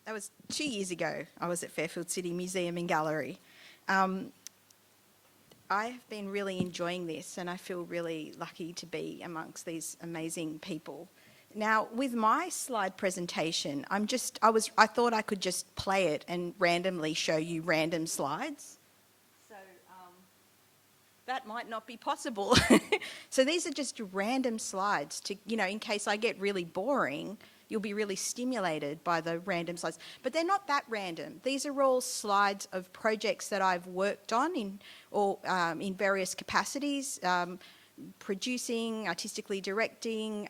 That was 2 years ago. I was at Fairfield City Museum and Gallery. I have been really enjoying this, and I feel really lucky to be amongst these amazing people. Now, with my slide presentation, I thought I could just play it and randomly show you random slides. So that might not be possible. So these are just random slides to, in case I get really boring, you'll be really stimulated by the random slides. But they're not that random. These are all slides of projects that I've worked on in various capacities, producing, artistically directing,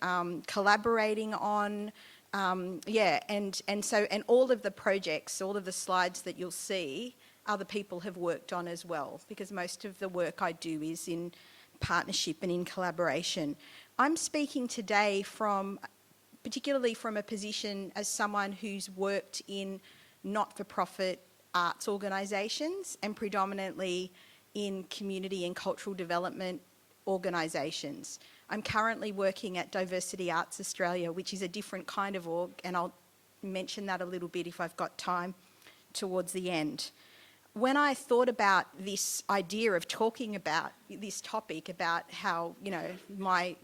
collaborating on, and all of the projects, all of the slides that you'll see, other people have worked on as well, because most of the work I do is in partnership and in collaboration. I'm speaking today particularly from a position as someone who's worked in not-for-profit arts organisations and predominantly in community and cultural development organisations. I'm currently working at Diversity Arts Australia, which is a different kind of org, and I'll mention that a little bit if I've got time towards the end. When I thought about this idea of talking about this topic, about how, my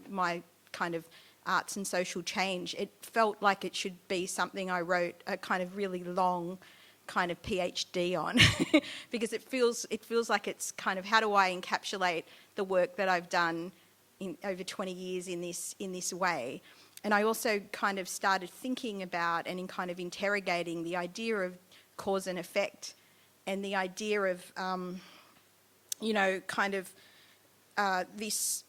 kind of arts and social change, it felt like it should be something I wrote a kind of really long kind of PhD on because it feels like it's kind of, how do I encapsulate the work that I've done in over 20 years in this way? And I also kind of started thinking about and in kind of interrogating the idea of cause and effect and the idea of this,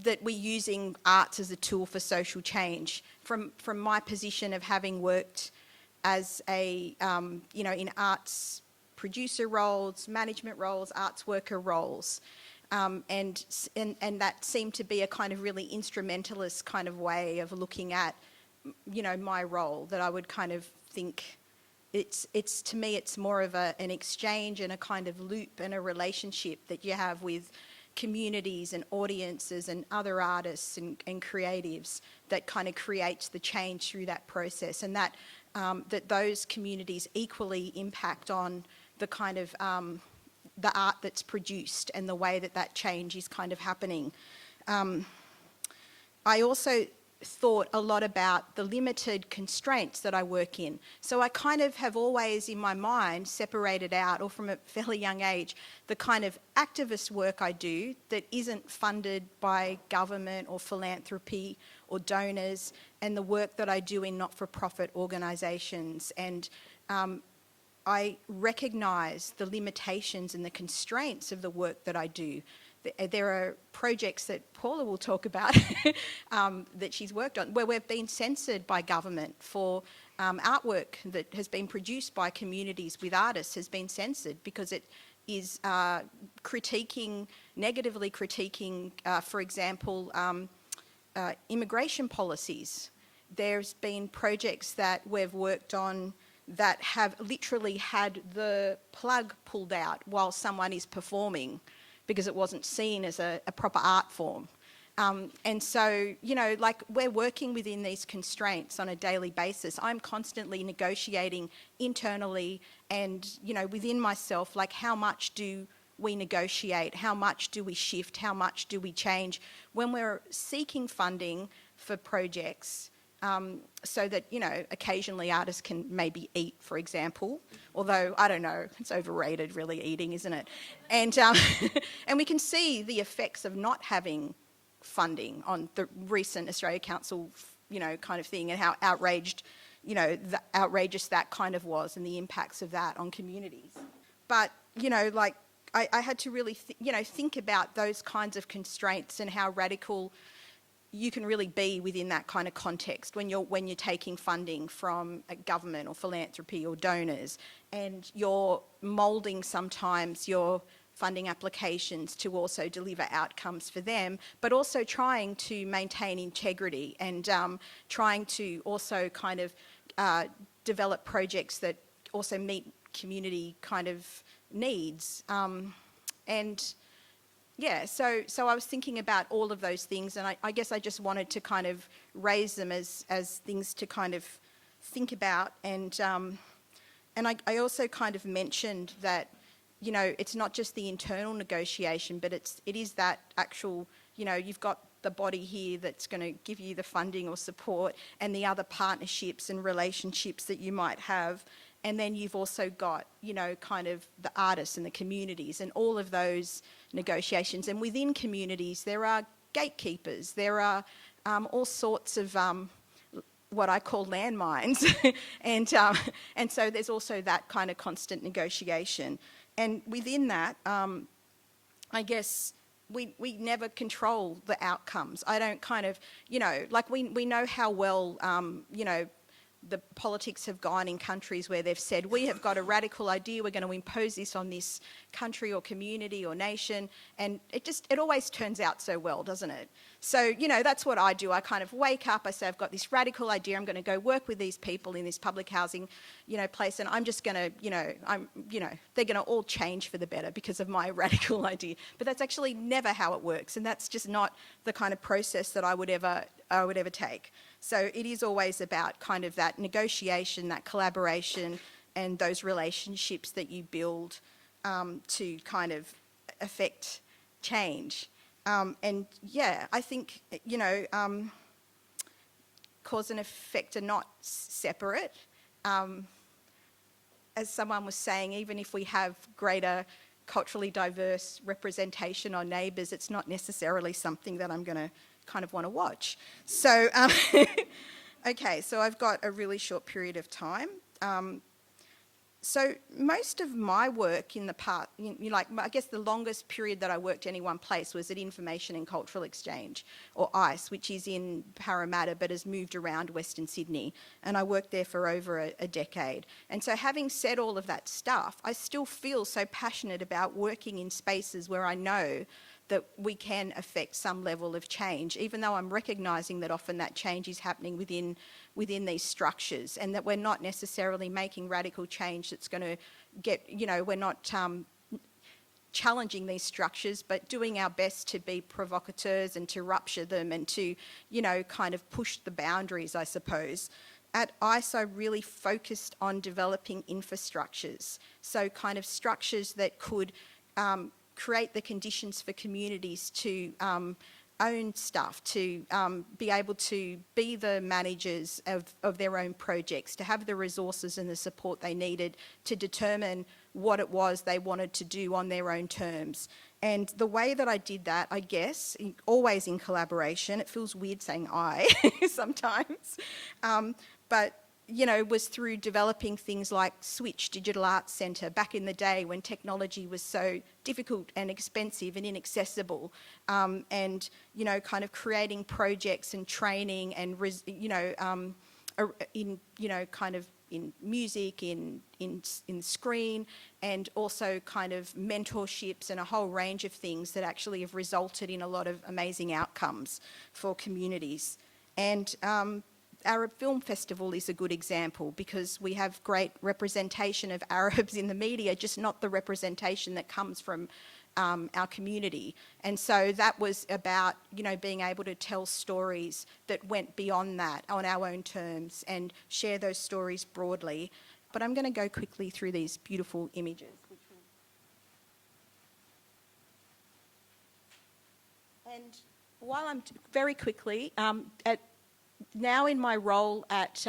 that we're using arts as a tool for social change. From my position of having worked as a, in arts producer roles, management roles, arts worker roles, and that seemed to be a kind of really instrumentalist kind of way of looking at, my role, that I would kind of think it's to me, it's more of an exchange and a kind of loop and a relationship that you have with communities and audiences and other artists and creatives that kind of creates the change through that process, and that those communities equally impact on the kind of the art that's produced and the way that change is kind of happening. I also thought a lot about the limited constraints that I work in. So I kind of have always in my mind separated out, or from a fairly young age, the kind of activist work I do that isn't funded by government or philanthropy or donors, and the work that I do in not-for-profit organisations. And I recognise the limitations and the constraints of the work that I do. There are projects that Paula will talk about that she's worked on where we've been censored by government for artwork that has been produced by communities with artists has been censored because it is negatively critiquing, for example, immigration policies. There's been projects that we've worked on that have literally had the plug pulled out while someone is performing, because it wasn't seen as a proper art form. And so, we're working within these constraints on a daily basis. I'm constantly negotiating internally and, within myself, how much do we negotiate? How much do we shift? How much do we change when we're seeking funding for projects? So that, occasionally artists can maybe eat, for example, although, I don't know, it's overrated really, eating, isn't it? And and we can see the effects of not having funding on the recent Australia Council, kind of thing, and how outrageous that kind of was, and the impacts of that on communities. But, I had to really, think about those kinds of constraints and how radical you can really be within that kind of context when you're taking funding from a government or philanthropy or donors, and you're moulding sometimes your funding applications to also deliver outcomes for them, but also trying to maintain integrity and trying to also kind of develop projects that also meet community kind of needs. So I was thinking about all of those things, and I guess I just wanted to kind of raise them as things to kind of think about, and I also kind of mentioned that, you know, it's not just the internal negotiation, but it is that actual, you know, you've got the body here that's going to give you the funding or support, and the other partnerships and relationships that you might have. And then you've also got, you know, kind of the artists and the communities and all of those negotiations. And within communities, there are gatekeepers. There are all sorts of what I call landmines. And so there's also that kind of constant negotiation. And within that, I guess we never control the outcomes. I don't kind of, you know, like we know how well, you know, the politics have gone in countries where they've said, we have got a radical idea, we're going to impose this on this country or community or nation, and it always turns out so well, doesn't it? So, you know, that's what I do. I kind of wake up, I say, I've got this radical idea, I'm going to go work with these people in this public housing, you know, place, and I'm just going to, you know, they're going to all change for the better because of my radical idea. But that's actually never how it works, and that's just not the kind of process that I would ever take. So it is always about kind of that negotiation, that collaboration, and those relationships that you build to kind of affect change. And yeah, I think, you know, cause and effect are not separate. As someone was saying, even if we have greater culturally diverse representation on Neighbours, it's not necessarily something that I'm going to kind of want to watch. So, okay, so I've got a really short period of time. So most of my work in the past, you know, like I guess the longest period that I worked any one place was at Information and Cultural Exchange, or ICE, which is in Parramatta but has moved around Western Sydney, and I worked there for over a decade. And so having said all of that stuff, I still feel so passionate about working in spaces where I know that we can affect some level of change, even though I'm recognising that often that change is happening within these structures, and that we're not necessarily making radical change that's going to get, you know, we're not challenging these structures, but doing our best to be provocateurs and to rupture them and to, you know, kind of push the boundaries, I suppose. At ICE, I really focused on developing infrastructures, so kind of structures that could create the conditions for communities to own stuff, to be able to be the managers of their own projects, to have the resources and the support they needed to determine what it was they wanted to do on their own terms. And the way that I did that, I guess, always in collaboration, it feels weird saying I sometimes, but you know, was through developing things like Switch Digital Arts Centre back in the day when technology was so difficult and expensive and inaccessible, and, you know, kind of creating projects and training and, in, you know, kind of in music, in screen, and also kind of mentorships and a whole range of things that actually have resulted in a lot of amazing outcomes for communities. And Arab Film Festival is a good example because we have great representation of Arabs in the media, just not the representation that comes from our community. And so that was about, you know, being able to tell stories that went beyond that on our own terms and share those stories broadly. But I'm going to go quickly through these beautiful images. And while I'm very quickly, now in my role at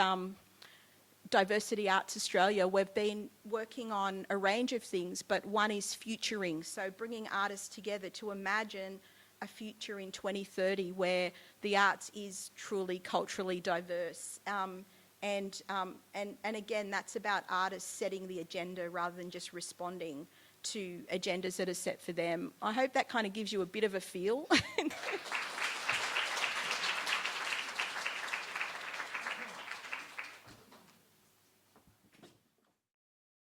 Diversity Arts Australia, we've been working on a range of things, but one is futuring, so bringing artists together to imagine a future in 2030 where the arts is truly culturally diverse. And again, that's about artists setting the agenda rather than just responding to agendas that are set for them. I hope that kind of gives you a bit of a feel.